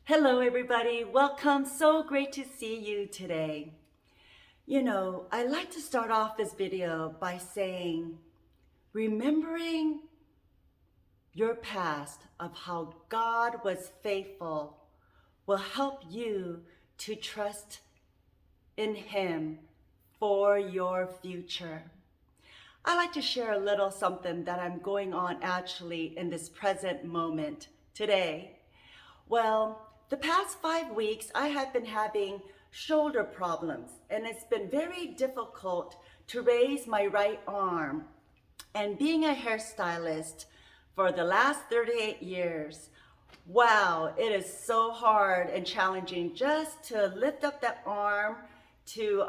Hello, everybody. Welcome. So great to see you today. I like to start off this video by saying, remembering your past of how God was faithful will help you to trust in Him for your future. I like to share a little something that I'm going on actually in this present moment today. Well, the past 5 weeks, I have been having shoulder problems, and it's been very difficult to raise my right arm. And being a hairstylist for the last 38 years, wow, it is so hard and challenging just to lift up that arm to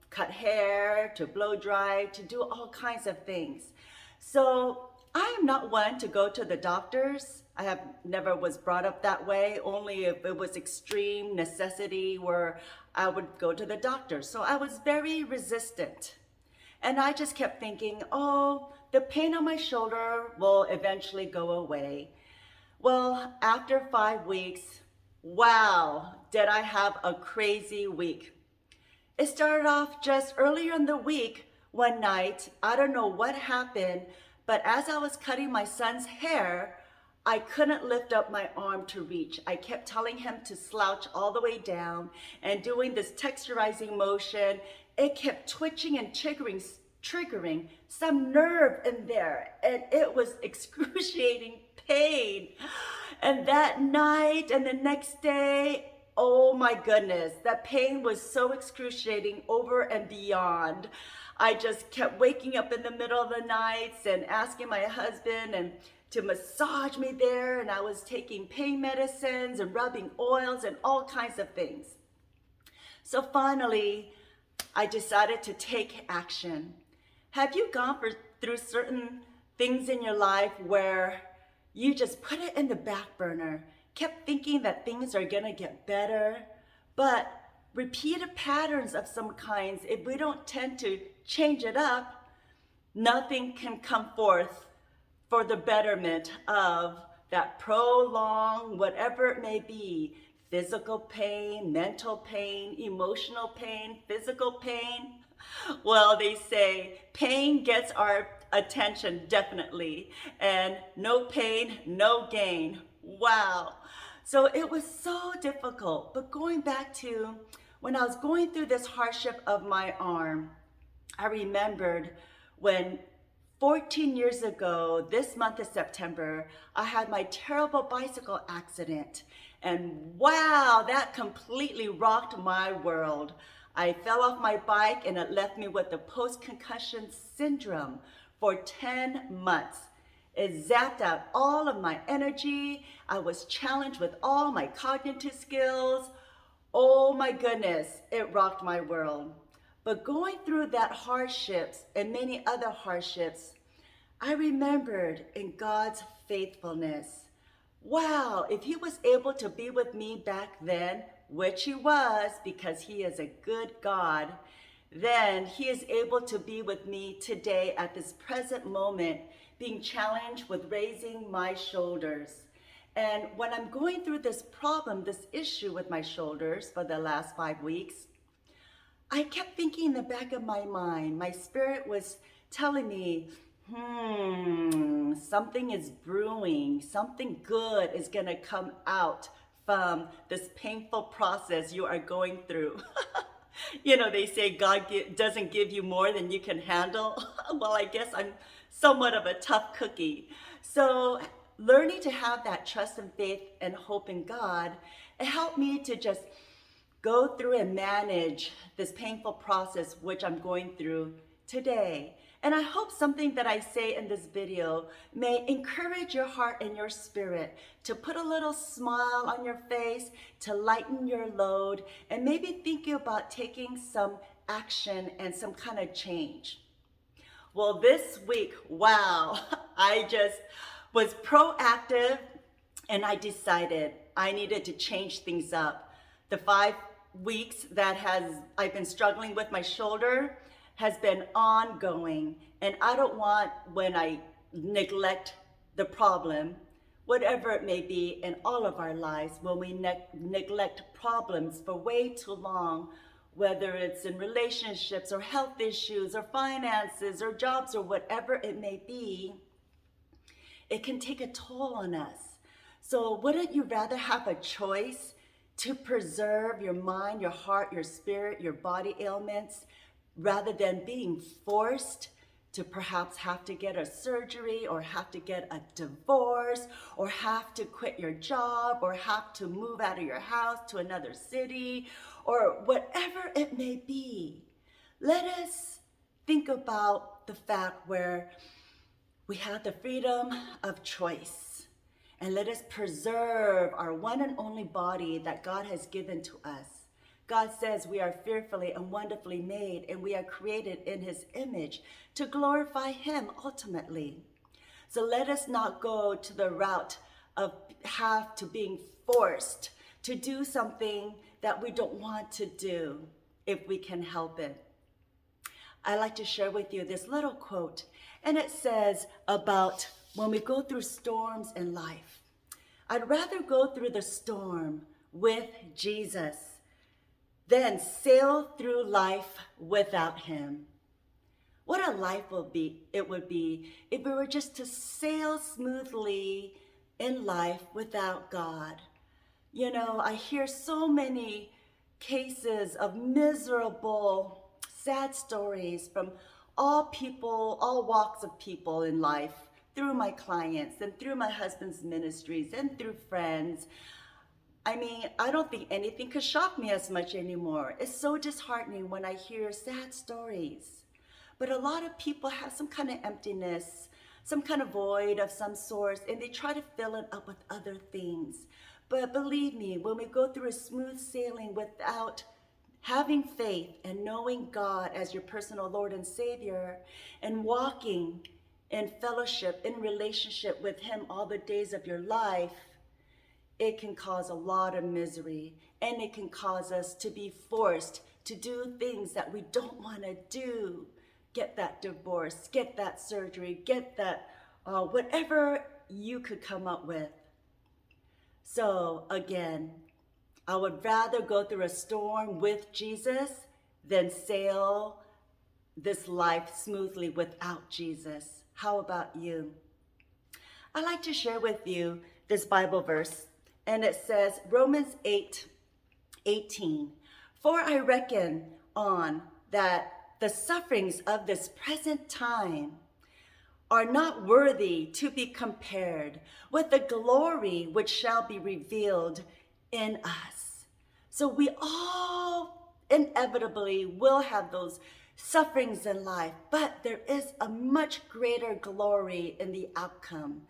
cut hair, to blow dry, to do all kinds of things. So I am not one to go to the doctors. I have never was brought up that way, only if it was extreme necessity where I would go to the doctor. So I was very resistant. And I just kept thinking, oh, the pain on my shoulder will eventually go away. Well, after 5 weeks, wow, did I have a crazy week. It started off just earlier in the week, one night. I don't know what happened, but as I was cutting my son's hair, I couldn't lift up my arm to reach. I kept telling him to slouch all the way down and doing this texturizing motion. It kept twitching and triggering some nerve in there, and it was excruciating pain. And that night and the next day, oh my goodness, that pain was so excruciating over and beyond. I just kept waking up in the middle of the nights and asking my husband and to massage me there, and I was taking pain medicines and rubbing oils and all kinds of things. So finally, I decided to take action. Have you gone through certain things in your life where you just put it in the back burner, kept thinking that things are gonna get better, but repeated patterns of some kinds, if we don't tend to change it up, nothing can come forth for the betterment of that prolonged, whatever it may be, physical pain, mental pain, emotional pain, physical pain. Well, they say pain gets our attention definitely, and no pain, no gain. Wow. So it was so difficult. But going back to when I was going through this hardship of my arm, I remembered when 14 years ago, this month of September, I had my terrible bicycle accident. And wow, that completely rocked my world. I fell off my bike and it left me with the post-concussion syndrome for 10 months. It zapped out all of my energy. I was challenged with all my cognitive skills. Oh my goodness, it rocked my world. But going through that hardships and many other hardships, I remembered in God's faithfulness. Wow, if He was able to be with me back then, which He was because He is a good God, then He is able to be with me today at this present moment, being challenged with raising my shoulders. And when I'm going through this problem, this issue with my shoulders for the last 5 weeks, I kept thinking in the back of my mind, my spirit was telling me, something is brewing, something good is gonna come out from this painful process you are going through. They say God doesn't give you more than you can handle. Well, I guess I'm somewhat of a tough cookie. So learning to have that trust and faith and hope in God, it helped me to just go through and manage this painful process which I'm going through today. And I hope something that I say in this video may encourage your heart and your spirit to put a little smile on your face, to lighten your load, and maybe thinking about taking some action and some kind of change. Well, this week, wow, I just was proactive and I decided I needed to change things up. The 5 weeks that I've been struggling with my shoulder has been ongoing, and I don't want when I neglect the problem, whatever it may be in all of our lives, when we neglect problems for way too long, whether it's in relationships or health issues or finances or jobs or whatever it may be, it can take a toll on us. So wouldn't you rather have a choice to preserve your mind, your heart, your spirit, your body ailments, rather than being forced to perhaps have to get a surgery or have to get a divorce or have to quit your job or have to move out of your house to another city or whatever it may be? Let us think about the fact where we have the freedom of choice, and let us preserve our one and only body that God has given to us. God says we are fearfully and wonderfully made, and we are created in his image to glorify him ultimately. So let us not go to the route of being forced to do something that we don't want to do if we can help it. I like to share with you this little quote, and it says about when we go through storms in life, I'd rather go through the storm with Jesus than sail through life without him. What a life it would be if we were just to sail smoothly in life without God. You know, I hear so many cases of miserable, sad stories from all people, all walks of people in life, through my clients and through my husband's ministries and through friends. I mean, I don't think anything could shock me as much anymore. It's so disheartening when I hear sad stories. But a lot of people have some kind of emptiness, some kind of void of some sort, and they try to fill it up with other things. But believe me, when we go through a smooth sailing without having faith and knowing God as your personal Lord and Savior and walking in fellowship, in relationship with him all the days of your life, it can cause a lot of misery, and it can cause us to be forced to do things that we don't want to do. Get that divorce, get that surgery, get that whatever you could come up with. So again, I would rather go through a storm with Jesus than sail this life smoothly without Jesus. How about you? I'd like to share with you this Bible verse, and it says, Romans 8:18. For I reckon on that the sufferings of this present time are not worthy to be compared with the glory which shall be revealed in us. So we all inevitably will have those sufferings in life, but there is a much greater glory in the outcome.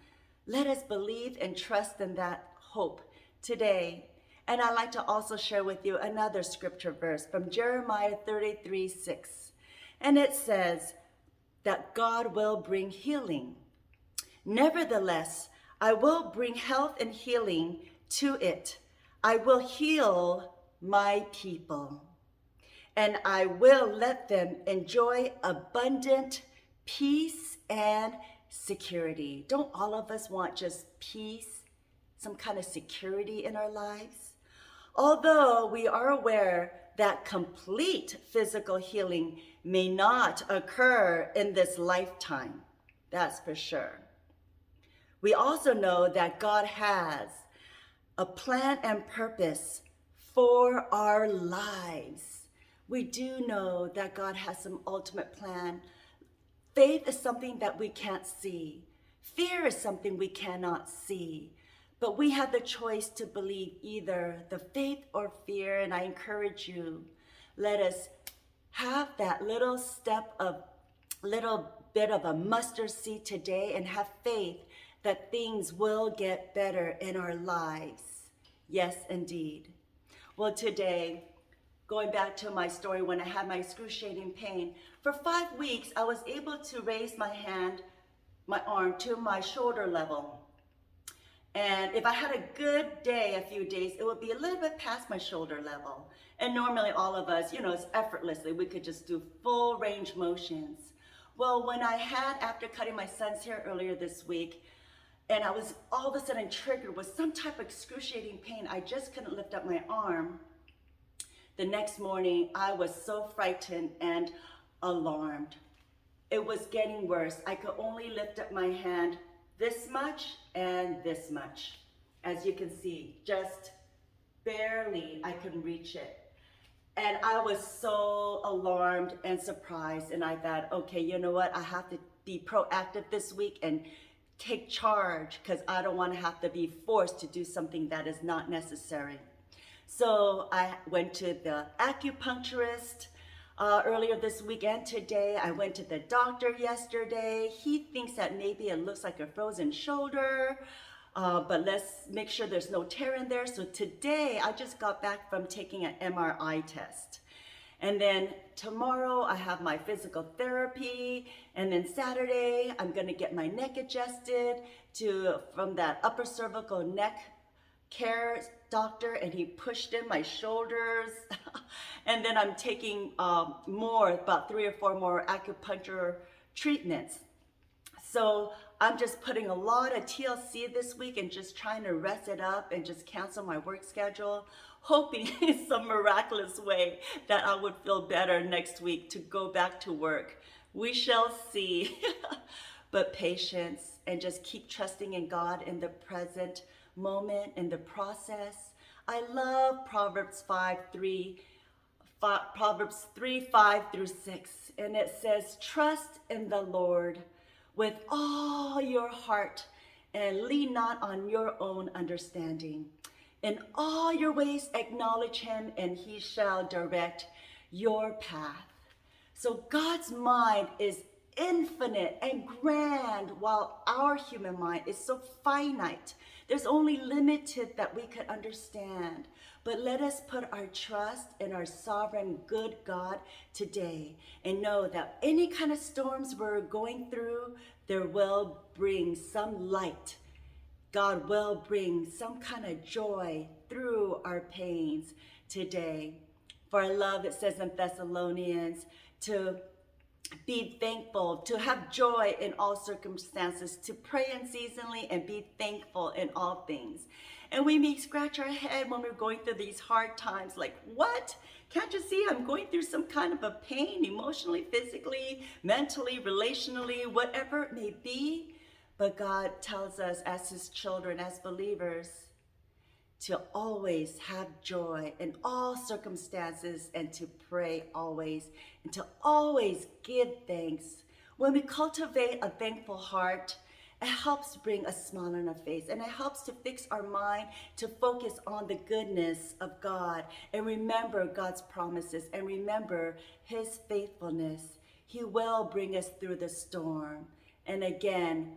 Let us believe and trust in that hope today. And I'd like to also share with you another scripture verse from Jeremiah 33:6. And it says that God will bring healing. Nevertheless, I will bring health and healing to it. I will heal my people, and I will let them enjoy abundant peace and security. Don't all of us want just peace, some kind of security in our lives? Although we are aware that complete physical healing may not occur in this lifetime, that's for sure. We also know that God has a plan and purpose for our lives. We do know that God has some ultimate plan. Faith is something that we can't see. Fear is something we cannot see. But we have the choice to believe either the faith or fear. And I encourage you, let us have that little bit of a mustard seed today and have faith that things will get better in our lives. Yes, indeed. Well, today, going back to my story when I had my excruciating pain, for 5 weeks, I was able to raise my arm to my shoulder level. And if I had a good day, a few days, it would be a little bit past my shoulder level. And normally all of us, it's effortlessly, we could just do full range motions. Well, when I had, after cutting my son's hair earlier this week, and I was all of a sudden triggered with some type of excruciating pain. I just couldn't lift up my arm. The next morning, I was so frightened and alarmed. It was getting worse. I could only lift up my hand this much and this much. As you can see, just barely I could reach it. And I was so alarmed and surprised. And I thought, okay, you know what? I have to be proactive this week and take charge, because I don't want to have to be forced to do something that is not necessary. So I went to the acupuncturist earlier this week and today. I went to the doctor yesterday. He thinks that maybe it looks like a frozen shoulder, but let's make sure there's no tear in there. So today I just got back from taking an MRI test. And then tomorrow I have my physical therapy, and then Saturday I'm gonna get my neck adjusted from that upper cervical neck care doctor, and he pushed in my shoulders. And then I'm taking about 3 or 4 more acupuncture treatments. So I'm just putting a lot of TLC this week and just trying to rest it up and just cancel my work schedule, hoping in some miraculous way that I would feel better next week to go back to work. We shall see. But patience, and just keep trusting in God in the present moment, in the process. I love Proverbs 3, 5 through 6. And it says, trust in the Lord with all your heart, and lean not on your own understanding. In all your ways acknowledge him, and he shall direct your path. So God's mind is infinite and grand, while our human mind is so finite. There's only limited that we could understand. But let us put our trust in our sovereign good God today, and know that any kind of storms we're going through, there will bring some light. God will bring some kind of joy through our pains today. For I love, it says in Thessalonians, to be thankful, to have joy in all circumstances, to pray unceasingly and be thankful in all things. And we may scratch our head when we're going through these hard times, like, what? Can't you see I'm going through some kind of a pain, emotionally, physically, mentally, relationally, whatever it may be? But God tells us as his children, as believers, to always have joy in all circumstances, and to pray always, and to always give thanks. When we cultivate a thankful heart, it helps bring a smile on our face, and it helps to fix our mind to focus on the goodness of God, and remember God's promises, and remember his faithfulness. He will bring us through the storm. And again,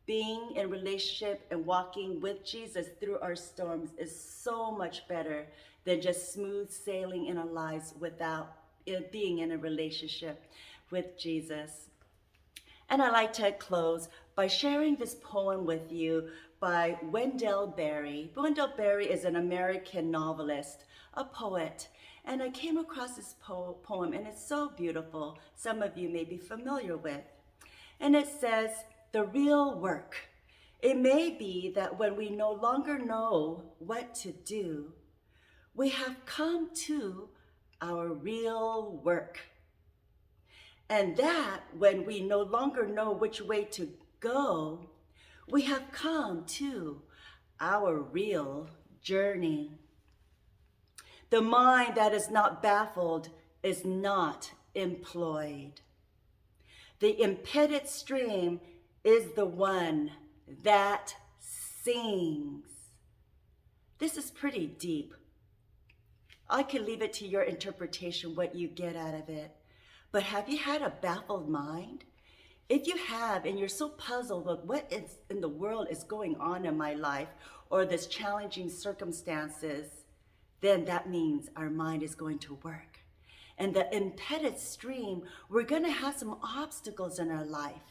being in relationship and walking with Jesus through our storms is so much better than just smooth sailing in our lives without being in a relationship with Jesus. And I'd like to close by sharing this poem with you by Wendell Berry. Wendell Berry is an American novelist, a poet, and I came across this poem, and it's so beautiful. Some of you may be familiar with. And it says, the real work. It may be that when we no longer know what to do, we have come to our real work. And that when we no longer know which way to go, we have come to our real journey. The mind that is not baffled is not employed. The impeded stream is the one that sings. This is pretty deep. I could leave it to your interpretation what you get out of it. But have you had a baffled mind? If you have, and you're so puzzled with what is in the world is going on in my life, or this challenging circumstances, then that means our mind is going to work. And the impeded stream, we're going to have some obstacles in our life.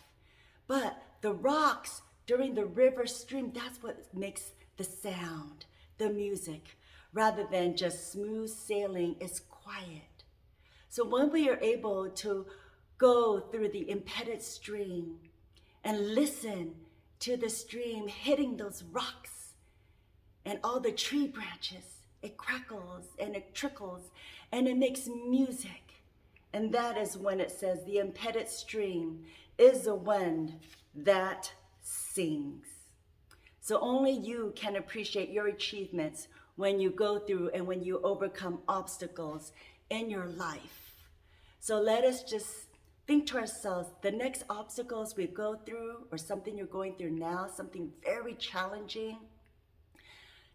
But the rocks during the river stream, that's what makes the sound, the music, rather than just smooth sailing. It's quiet. So when we are able to go through the impeded stream and listen to the stream, hitting those rocks and all the tree branches. It crackles and it trickles and it makes music. And that is when it says the impeded stream is the one that sings. So only you can appreciate your achievements when you go through and when you overcome obstacles in your life. So let us just think to ourselves, the next obstacles we go through, or something you're going through now, something very challenging,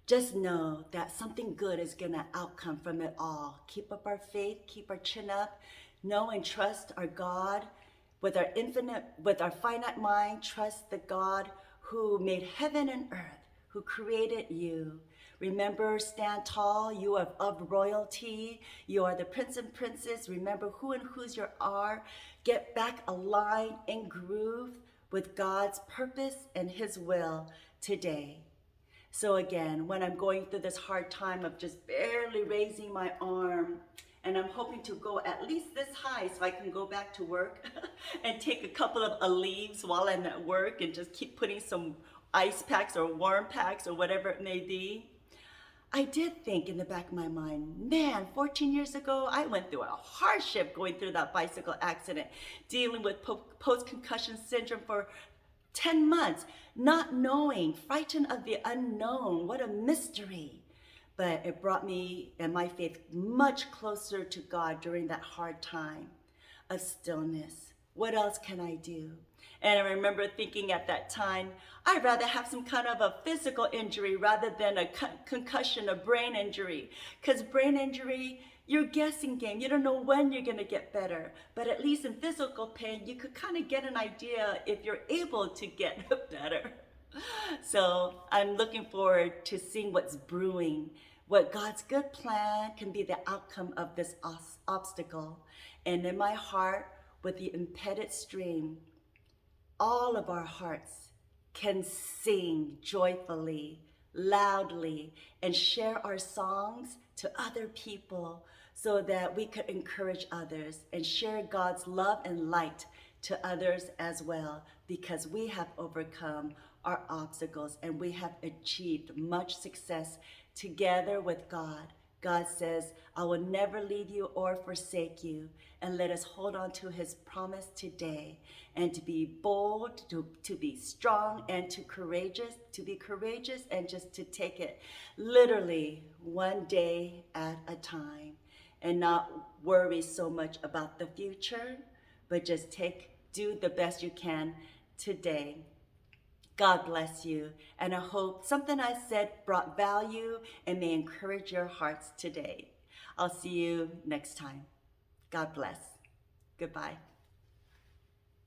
just know that something good is gonna outcome from it all. Keep up our faith, keep our chin up, know and trust our God with our finite mind. Trust the God who made heaven and earth, who created you. Remember, stand tall, you are of royalty. You are the prince and princess. Remember who and whose you are. Get back aligned and groove with God's purpose and his will today. So again, when I'm going through this hard time of just barely raising my arm, and I'm hoping to go at least this high so I can go back to work and take a couple of leaves while I'm at work and just keep putting some ice packs or warm packs or whatever it may be. I did think in the back of my mind, man, 14 years ago, I went through a hardship going through that bicycle accident, dealing with post-concussion syndrome for 10 months, not knowing, frightened of the unknown. What a mystery. But it brought me and my faith much closer to God during that hard time of stillness. What else can I do? And I remember thinking at that time, I'd rather have some kind of a physical injury rather than a concussion, a brain injury. Because brain injury, you're a guessing game. You don't know when you're going to get better. But at least in physical pain, you could kind of get an idea if you're able to get better. So I'm looking forward to seeing what's brewing, what God's good plan can be the outcome of this obstacle. And in my heart, with the impeded stream, all of our hearts can sing joyfully, loudly, and share our songs to other people so that we could encourage others and share God's love and light to others as well, because we have overcome our obstacles and we have achieved much success together with God. God says, I will never leave you or forsake you. And let us hold on to his promise today and to be bold, to be strong, and to be courageous and just to take it literally one day at a time and not worry so much about the future, but just do the best you can today. God bless you, and I hope something I said brought value and may encourage your hearts today. I'll see you next time. God bless. Goodbye.